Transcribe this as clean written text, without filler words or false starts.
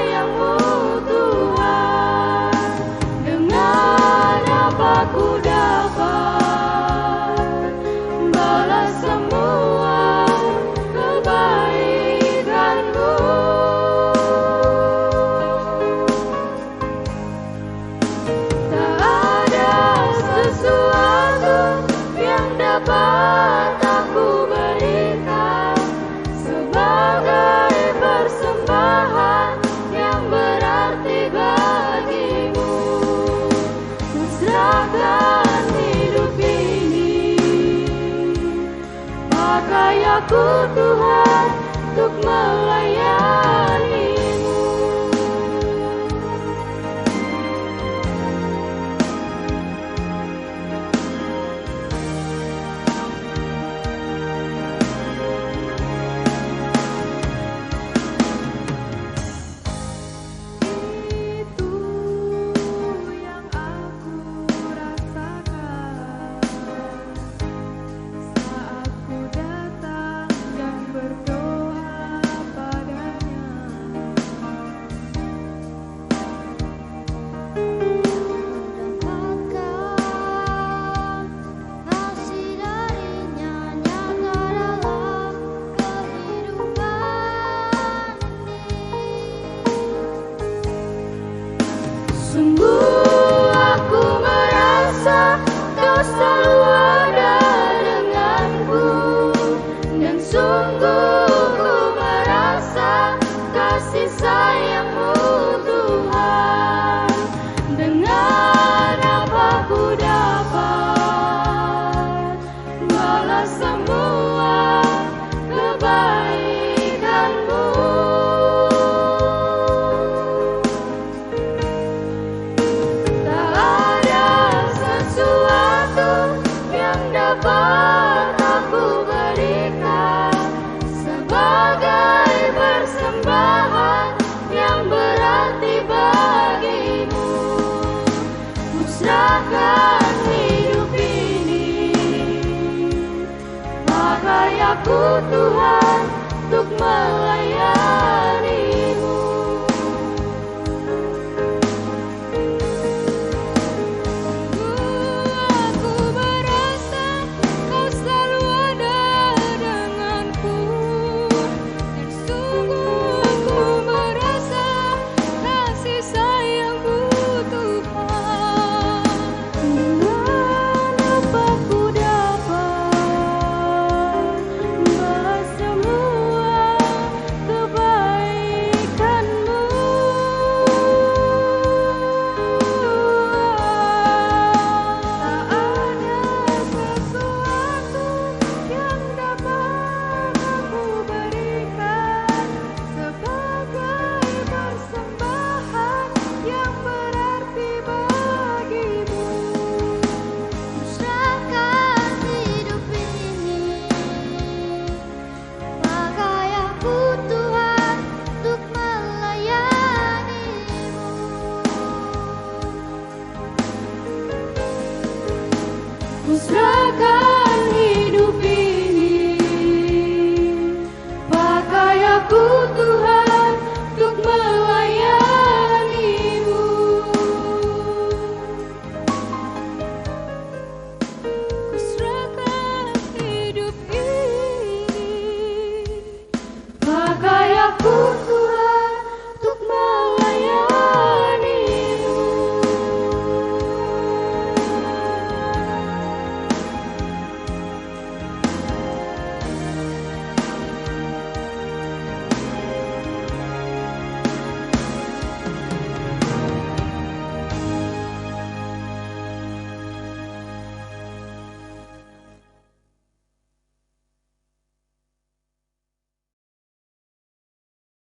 sayang-Mu Tuhan. Dengan apa ku dapat balas semua kebaikan-Mu? Tak ada sesuatu yang dapat aku berikan sebagai persembahan yang berarti bagi-Mu. Serahkan hidup ini, pakai aku Tuhan untuk melayani-Mu. Itu yang aku rasakan saat ku datang dan berdoa padanya. Dapatkan kasih darinya nyata dalam kehidupan ini. Sungguh aku merasa Kau selalu ada denganku, dan sungguh ku merasa kasih sayang-Mu Tuhan. Dengan apa ku dapat balas semua kebaikan-Mu? Tak ada sesuatu yang dapat aku berikan sebagai persembahan yang berarti bagi-Mu. Ku serahkan hidup ini, pakai aku Tuhan